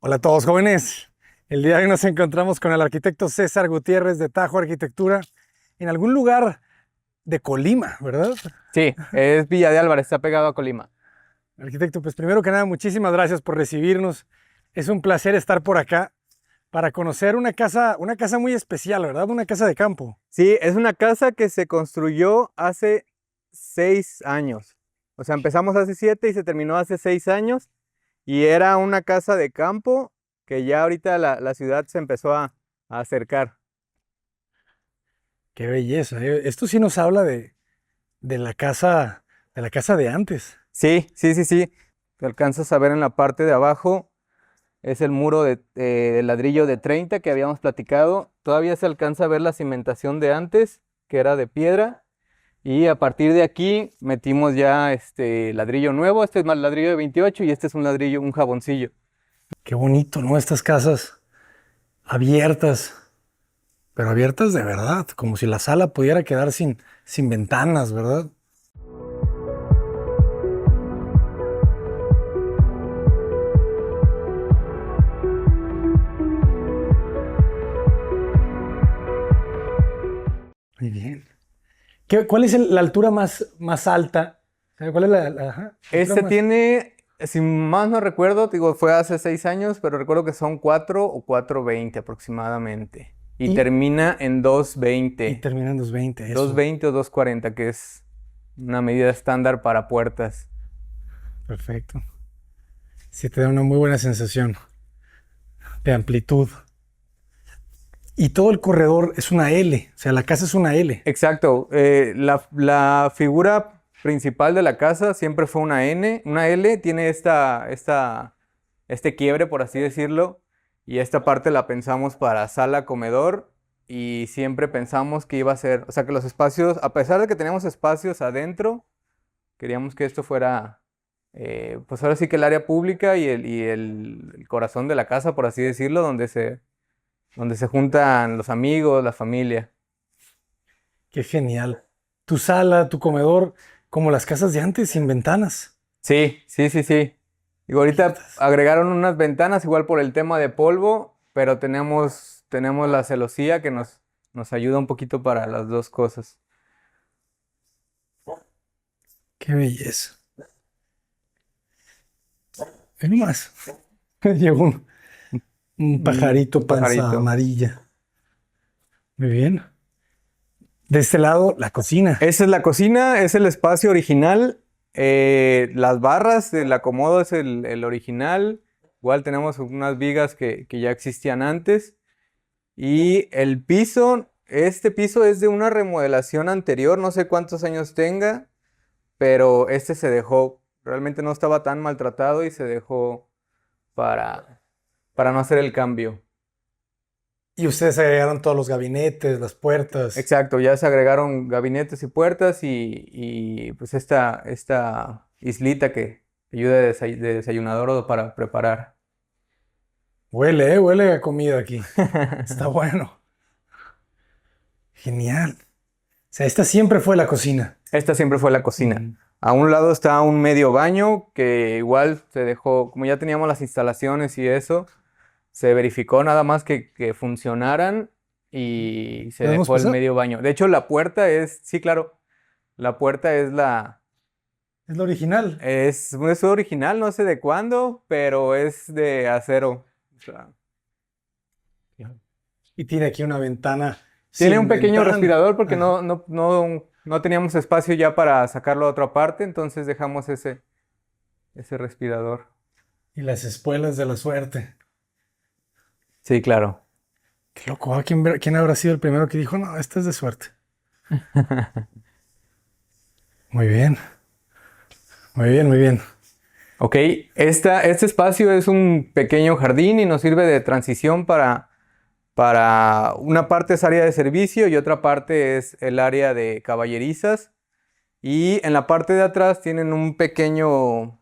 Hola a todos jóvenes. El día de hoy nos encontramos con el arquitecto César Gutiérrez de Tajo Arquitectura en algún lugar de Colima, ¿verdad? Sí, es Villa de Álvarez, está pegado a Colima. Arquitecto, pues primero que nada, muchísimas gracias por recibirnos. Es un placer estar por acá para conocer una casa muy especial, ¿verdad? Una casa de campo. Sí, es una casa que se construyó hace 6 años. O sea, empezamos hace 7 y se terminó hace 6 años. Y era una casa de campo que ya ahorita la ciudad se empezó a acercar. Qué belleza, ¿eh? Esto sí nos habla de la casa de antes. Sí, sí, sí, sí. Te alcanzas a ver en la parte de abajo. Es el muro de ladrillo de 30 que habíamos platicado. Todavía se alcanza a ver la cimentación de antes, que era de piedra. Y a partir de aquí metimos ya este ladrillo nuevo. Este es más ladrillo de 28 y este es un ladrillo, un jaboncillo. Qué bonito, ¿no? Estas casas abiertas, pero abiertas de verdad, como si la sala pudiera quedar sin ventanas, ¿verdad? Muy bien. ¿Cuál es la altura más alta? ¿Cuál es la altura Este más? tiene, si más no recuerdo, digo, fue hace 6 años, pero recuerdo que son 4 o 4,20 aproximadamente. Y Y, termina en y 2,20. termina en 220, eso. 2,20 o 2,40, que es una medida estándar para puertas. Perfecto. Sí, te da una muy buena sensación de amplitud. Y todo el corredor es una L, o sea, la casa es una L. Exacto. La figura principal de la casa siempre fue una N. Una L tiene este quiebre, por así decirlo. Y esta parte la pensamos para sala, comedor. Y siempre pensamos que iba a ser, o sea, que los espacios, a pesar de que teníamos espacios adentro, queríamos que esto fuera, pues ahora sí que el área pública y el corazón de la casa, por así decirlo, donde se juntan los amigos, la familia. Qué genial. Tu sala, tu comedor, como las casas de antes, sin ventanas. Sí, sí, sí, sí. Digo, ahorita Abiertas. agregaron unas ventanas igual por el tema de polvo, pero tenemos la celosía que nos ayuda un poquito para las dos cosas. Qué belleza. Ve nomás. Llegó un Un pajarito panza pajarito. amarilla. Muy bien. De este lado, la cocina. Esa es la cocina, es el espacio original. Las barras, el acomodo es el original. Igual tenemos unas vigas que ya existían antes. Y el piso, este piso es de una remodelación anterior, no sé cuántos años tenga, pero este se dejó, realmente no estaba tan maltratado y se dejó para, para no hacer el cambio. Y ustedes agregaron todos los gabinetes, las puertas. Exacto, ya se agregaron gabinetes y puertas y pues esta islita que ayuda de desayunador o para preparar. Huele a comida aquí. Está bueno. Genial. O sea, esta siempre fue la cocina. Esta siempre fue la cocina. Ujú. A un lado está un medio baño que igual se dejó, como ya teníamos las instalaciones y eso, se verificó nada más que funcionaran y se ¿Podemos dejó el pasar? medio baño. De hecho, la puerta es, sí, claro, la puerta Es la original. es original, no sé de cuándo, pero es de acero. O sea, Y tiene aquí una ventana tiene un sin pequeño ventana. respirador porque Ajá. no teníamos espacio ya para sacarlo a otra parte, entonces dejamos ese respirador. Y las espuelas de la suerte. Sí, claro. Qué loco. ¿Quién habrá sido el primero que dijo, no, esta es de suerte? Muy bien, muy bien, muy bien. Ok, este espacio es un pequeño jardín y nos sirve de transición para una parte es área de servicio y otra parte es el área de caballerizas. Y en la parte de atrás tienen un pequeño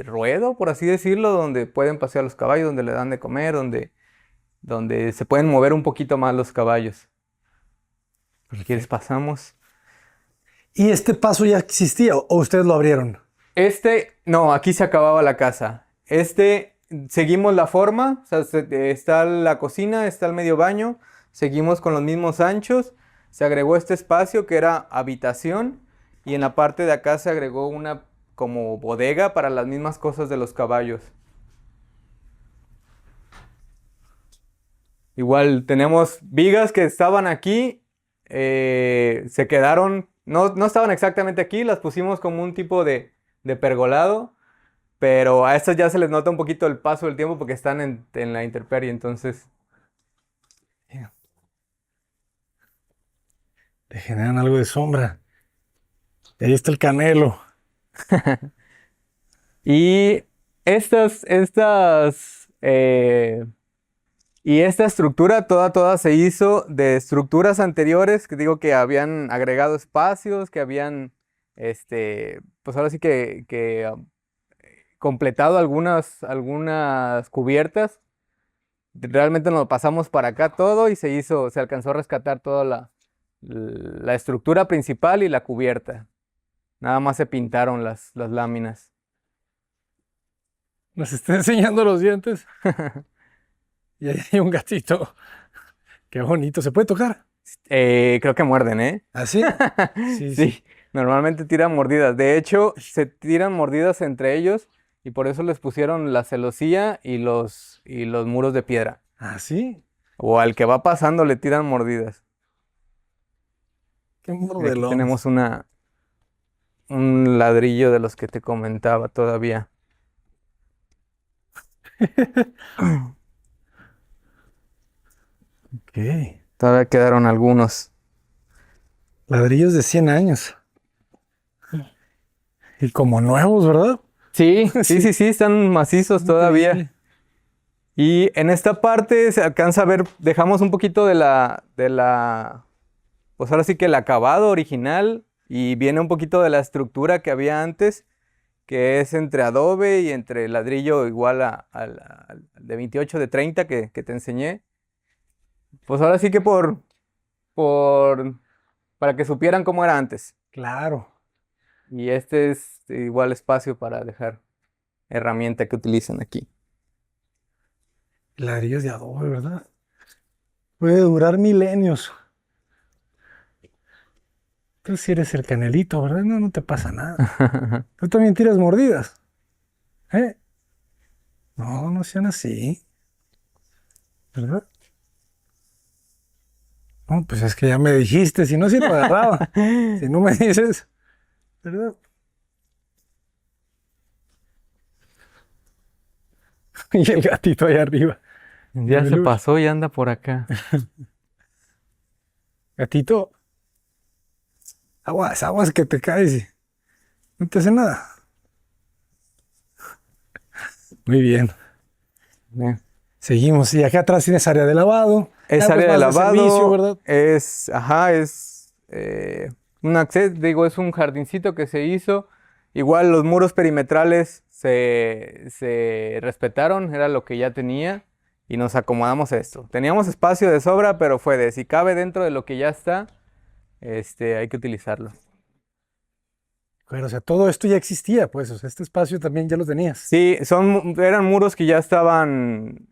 ruedo, por así decirlo, donde pueden pasear los caballos, donde le dan de comer, donde se pueden mover un poquito más los caballos. Si quieres, Perfecto. pasamos. ¿Y este paso ya existía o ustedes lo abrieron? No, aquí se acababa la casa. seguimos la forma, o sea, está la cocina, está el medio baño, seguimos con los mismos anchos, se agregó este espacio que era habitación y en la parte de acá se agregó una como bodega para las mismas cosas de los caballos. Igual tenemos vigas que estaban aquí, se quedaron, no estaban exactamente aquí, las pusimos como un tipo de pergolado, pero a estas ya se les nota un poquito el paso del tiempo porque están en la intemperie, entonces... Le generan algo de sombra. Y ahí está el canelo. Y esta estructura toda se hizo de estructuras anteriores, que digo que habían agregado espacios, que habían, pues ahora sí que completado algunas cubiertas. Realmente nos lo pasamos para acá todo y se alcanzó a rescatar toda la estructura principal y la cubierta. Nada más se pintaron las láminas. Nos está enseñando los dientes. Y ahí hay un gatito. Qué bonito. ¿Se puede tocar? Creo que muerden, ¿eh? ¿Ah, sí? Sí, Sí, normalmente tiran mordidas. De hecho, se tiran mordidas entre ellos y por eso les pusieron la celosía y los muros de piedra. ¿Ah, sí? O al que va pasando le tiran mordidas. Qué Y aquí mordelón. tenemos un ladrillo de los que te comentaba todavía. Ok. Todavía quedaron algunos. Ladrillos de 100 años. Y como nuevos, ¿verdad? Sí, Sí. sí, están macizos todavía. Increíble. Y en esta parte se alcanza a ver, dejamos un poquito pues ahora sí que el acabado original y viene un poquito de la estructura que había antes, que es entre adobe y entre ladrillo igual al de 28 de 30 que te enseñé. Pues ahora sí que para que supieran cómo era antes. Claro. Y este es igual espacio para dejar herramienta que utilizan aquí. Ladrillos de adobe, ¿verdad? Puede durar milenios. Tú sí eres el canelito, ¿verdad? No, no te pasa nada. Tú también tiras mordidas. ¿Eh? No, no sean así. ¿Verdad? No, pues es que ya me dijiste, si no, si lo agarraba. Si no me dices, ¿verdad? Y el gatito ahí arriba. Ya se Luz. pasó y anda por acá. Gatito, aguas, aguas que te caes y no te hace nada. Muy bien. Bien. Seguimos. Y acá atrás tienes área de lavado. Es Ya, pues, área de más lavado, servicio, ¿verdad? es un acceso, digo, es un jardincito que se hizo. Igual los muros perimetrales se respetaron, era lo que ya tenía y nos acomodamos a esto. Teníamos espacio de sobra, pero fue de si cabe dentro de lo que ya está, hay que utilizarlo. Pero, o sea, todo esto ya existía, pues. O sea, este espacio también ya lo tenías. Sí, eran muros que ya estaban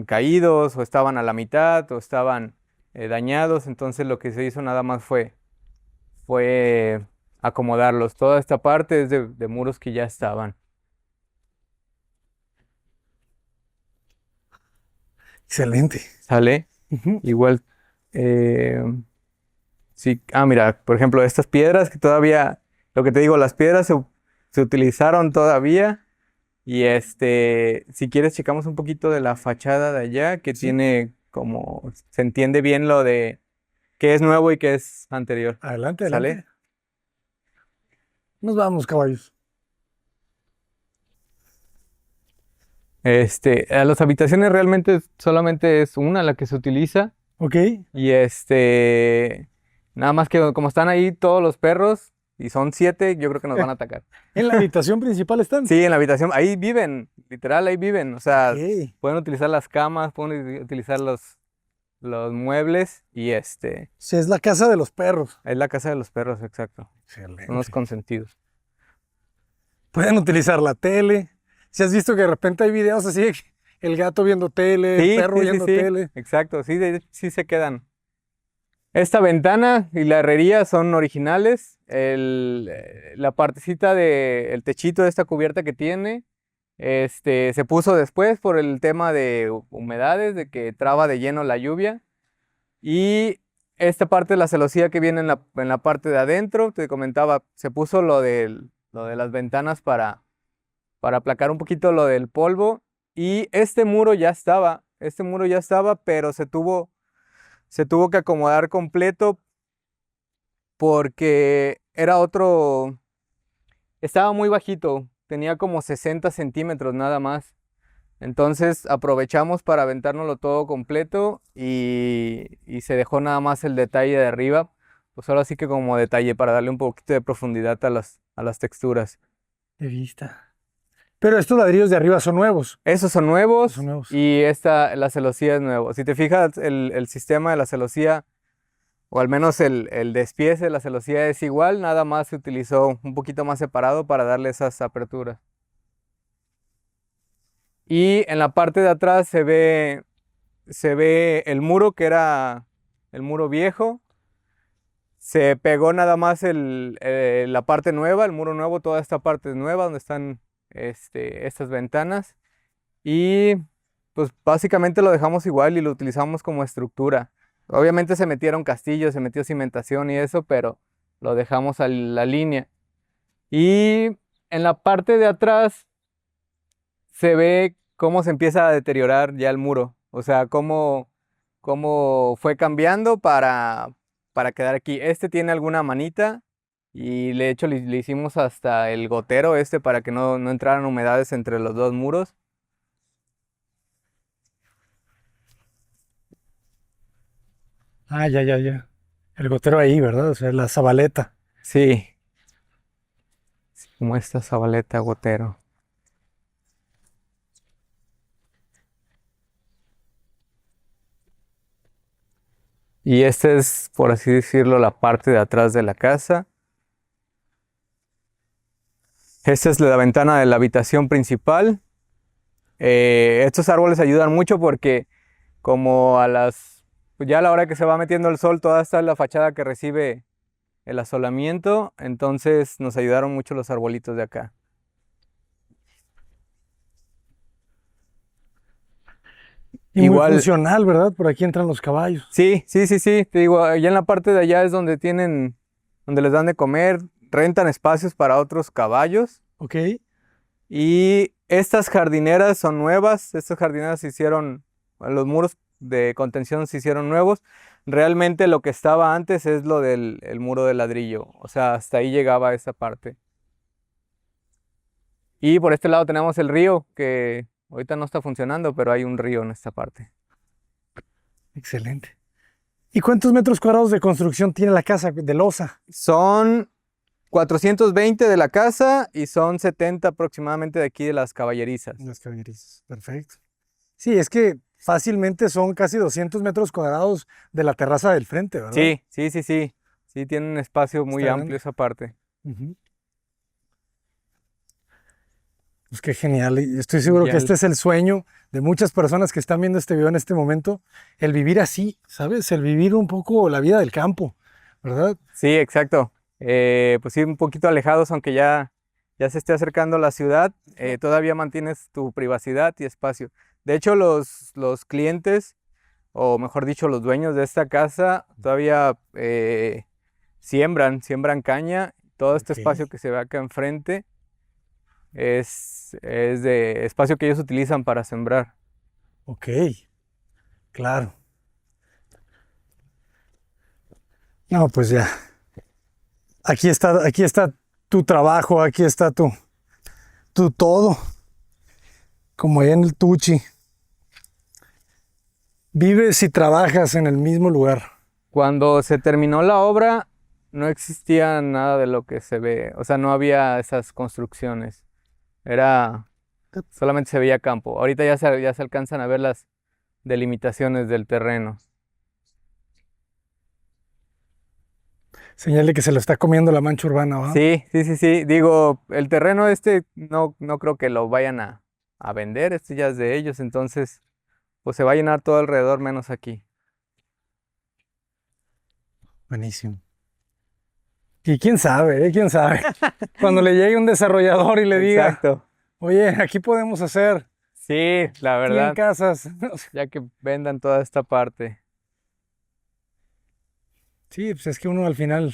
caídos, o estaban a la mitad, o estaban dañados. Entonces lo que se hizo nada más fue acomodarlos. Toda esta parte es de muros que ya estaban. Excelente. ¿Sale? Ujú. Igual, eh, sí. Ah, mira, por ejemplo, estas piedras que todavía, lo que te digo, las piedras se utilizaron todavía. Y si quieres, checamos un poquito de la fachada de allá, que Sí. tiene como, se entiende bien lo de qué es nuevo y qué es anterior. Adelante, ¿Sale? adelante. Nos vamos, caballos. A las habitaciones realmente solamente es una la que se utiliza. Ok. Y nada más que como están ahí todos los perros, y son 7, yo creo que nos van a atacar. En la habitación principal están. Sí, en la habitación, ahí viven, literal, ahí viven. O sea, Ok. pueden utilizar las camas, pueden utilizar los muebles y Sí, es la casa de los perros. es la casa de los perros, exacto. Son los Excelente. consentidos. Pueden utilizar la tele. Si has visto que de repente hay videos así, de que el gato viendo tele, el Sí, perro sí, sí, viendo sí, tele. exacto, sí, sí se quedan. Esta ventana y la herrería son originales. La partecita del techito de esta cubierta que tiene, se puso después por el tema de humedades, de que traba de lleno la lluvia. Y esta parte de la celosía que viene en la parte de adentro, te comentaba, se puso lo de las ventanas para aplacar un poquito lo del polvo. Y este muro ya estaba, pero se tuvo que acomodar completo porque era estaba muy bajito, tenía como 60 centímetros nada más. Entonces aprovechamos para aventárnoslo todo completo y se dejó nada más el detalle de arriba, pues ahora sí que como detalle para darle un poquito de profundidad a a las texturas. De vista. Pero estos ladrillos de arriba son nuevos. Esos son Son nuevos nuevos. y la celosía es nuevo. Si te fijas, el sistema de la celosía, o al menos el despiece de la celosía es igual, nada más se utilizó un poquito más separado para darle esas aperturas. Y en la parte de atrás se ve el muro, que era el muro viejo. Se pegó nada más la parte nueva, el muro nuevo, toda esta parte es nueva donde están estas ventanas. Y pues básicamente lo dejamos igual y lo utilizamos como estructura. Obviamente se metieron castillos, se metió cimentación y eso, pero lo dejamos a la línea. Y en la parte de atrás se ve cómo se empieza a deteriorar ya el muro. O sea, cómo fue cambiando para quedar aquí. Este tiene alguna manita y de hecho le hicimos hasta el gotero para que no entraran humedades entre los dos muros. Ah, ya, ya, ya. El gotero ahí, ¿verdad? O sea, la zabaleta. Sí, como esta zabaleta gotero. Y esta es, por así decirlo, la parte de atrás de la casa. Esta es la ventana de la habitación principal. Estos árboles ayudan mucho porque como pues ya a la hora que se va metiendo el sol, toda esta es la fachada que recibe el asolamiento, entonces nos ayudaron mucho los arbolitos de acá. Y muy Igual, funcional, ¿verdad? Por aquí entran los caballos. sí, sí, sí, sí, te digo, allá en la parte de allá es donde donde les dan de comer, rentan espacios para otros caballos. ¿Ok? Y estas jardineras son nuevas, estas jardineras se hicieron, los muros de contención se hicieron nuevos. Realmente lo que estaba antes es lo del el muro de ladrillo, o sea, hasta ahí llegaba esa parte. Y por este lado tenemos el río, que ahorita no está funcionando, pero hay un río en esta parte. Excelente. ¿Y cuántos metros cuadrados de construcción tiene la casa de losa? Son 420 de la casa y son 70 aproximadamente de aquí de las caballerizas. Las caballerizas. Perfecto. Sí, es que fácilmente son casi 200 metros cuadrados de la terraza del frente, ¿verdad? Sí, sí, sí, sí. Sí, tiene un espacio muy Está amplio grande. esa parte. Ujú. Pues qué genial. Y estoy seguro Ya que este es el sueño de muchas personas que están viendo este video en este momento. El vivir así, ¿sabes? El vivir un poco la vida del campo, ¿verdad? Sí, exacto. Pues sí, un poquito alejados, aunque ya se esté acercando la ciudad, todavía mantienes tu privacidad y espacio. De hecho, los clientes, o mejor dicho, los dueños de esta casa, todavía siembran caña. Todo este Ok. espacio que se ve acá enfrente es de espacio que ellos utilizan para sembrar. Ok, claro. No, pues ya. Aquí está tu trabajo, aquí está tu todo, como allá en el Tuchi. Vives y trabajas en el mismo lugar. Cuando se terminó la obra, no existía nada de lo que se ve, o sea, no había esas construcciones. Solamente se veía campo. Ahorita ya se alcanzan a ver las delimitaciones del terreno. Señal de que se lo está comiendo la mancha urbana, ¿va? Sí, sí, sí, sí. Digo, el terreno no creo que lo vayan a vender, este ya es de ellos, entonces pues se va a llenar todo alrededor menos aquí. Buenísimo. Y quién sabe, quién sabe. Cuando le llegue un desarrollador y le diga, Exacto. oye, aquí podemos hacer Sí, la 100 verdad, casas. ya que vendan toda esta parte. Sí, pues es que uno al final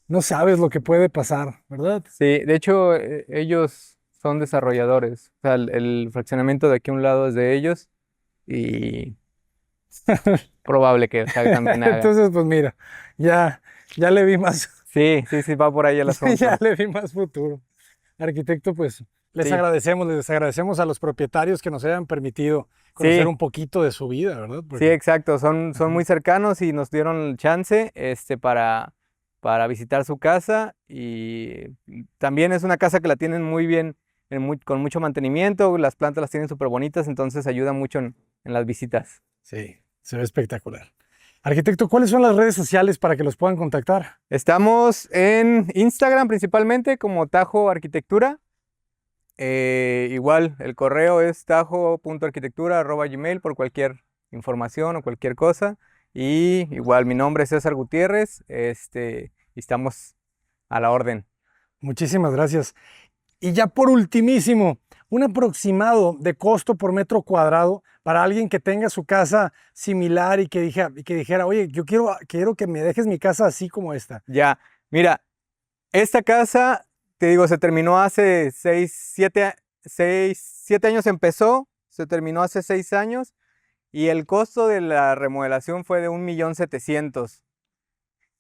no sabes lo que puede pasar, ¿verdad? Sí, de hecho, ellos son desarrolladores. O sea, el fraccionamiento de aquí a un lado es de ellos y probable que Osag también haga. Entonces, pues mira, ya, ya le vi más, Sí, sí, sí, va por ahí el ya asunto. le vi más futuro. Arquitecto, pues les Sí, agradecemos a los propietarios que nos hayan permitido conocer sí, un poquito de su vida, ¿verdad? sí, Porque, exacto. Son ajá. muy cercanos y nos dieron el chance, para visitar su casa y también es una casa que la tienen muy bien, con mucho mantenimiento, las plantas las tienen súper bonitas, entonces ayuda mucho en las visitas. Sí, se ve espectacular. Arquitecto, ¿cuáles son las redes sociales para que los puedan contactar? Estamos en Instagram principalmente como Tajo Arquitectura. Igual el correo es tajo.arquitectura@gmail por cualquier información o cualquier cosa. Y igual mi nombre es César Gutiérrez, y estamos a la orden. Muchísimas gracias. Y ya por ultimísimo, un aproximado de costo por metro cuadrado para alguien que tenga su casa similar y que dijera, oye, yo quiero que me dejes mi casa así como esta. Ya, mira, esta casa, te digo, se terminó hace 7 años empezó, se terminó hace 6 años y el costo de la remodelación fue de 1.700.000.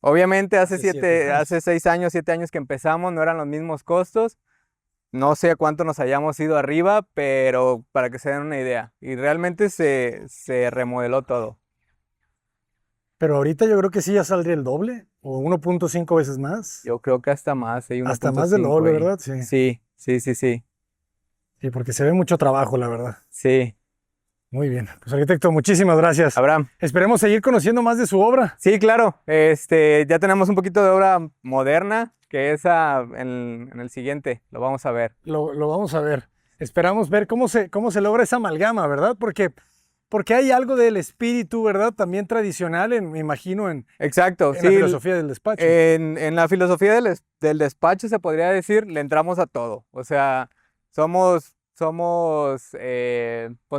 Obviamente Hace 7 años. hace 6 años, 7 años que empezamos, no eran los mismos costos. No sé a cuánto nos hayamos ido arriba, pero para que se den una idea. Y realmente se remodeló todo. Pero ahorita yo creo que sí ya saldría el doble o 1.5 veces más. Yo creo que hasta más, hay Hasta más del 1.5 doble, ahí. ¿verdad? Sí. Sí, sí, sí, sí. Sí, porque se ve mucho trabajo, la verdad. Sí. Muy bien. Pues arquitecto, muchísimas gracias. Abraham. Esperemos seguir conociendo más de su obra. Sí, claro. Ya tenemos un poquito de obra moderna, que esa en el siguiente lo vamos a ver. Lo vamos a ver. Esperamos ver cómo se logra esa amalgama, ¿verdad? Porque hay algo del espíritu, ¿verdad? También tradicional, me imagino, en, Exacto, en la sí. filosofía del despacho. En la filosofía del despacho se podría decir, le entramos a todo. O sea, pues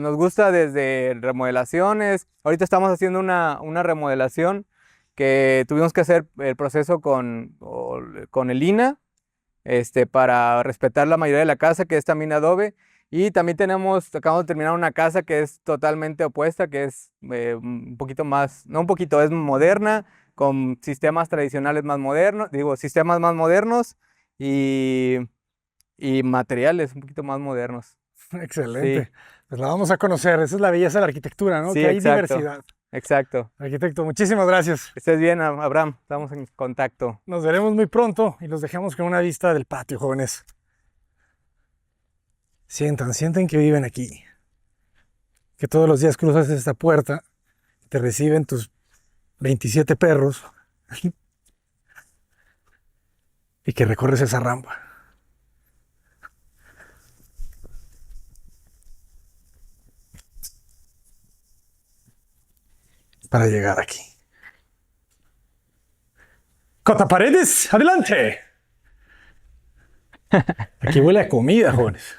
nos gusta desde remodelaciones. Ahorita estamos haciendo una remodelación que tuvimos que hacer el proceso con el INA, para respetar la mayoría de la casa, que es también adobe. Y también acabamos de terminar una casa que es totalmente opuesta, que es un poquito más, no un poquito, es moderna, con sistemas tradicionales más modernos, digo, sistemas más modernos y, y materiales un poquito más modernos. Sí, Excelente. Pues la vamos a conocer. Esa es la belleza de la arquitectura, ¿no? sí, Que hay exacto, diversidad. exacto. Arquitecto, muchísimas gracias. Que estés bien, Abraham, estamos en contacto. Nos veremos muy pronto y los dejamos con una vista del patio, jóvenes. Sienten que viven aquí. Que todos los días cruzas esta puerta, te reciben tus 27 perros y que recorres esa rampa para llegar aquí. Cota Paredes, adelante. Aquí huele a comida, jóvenes.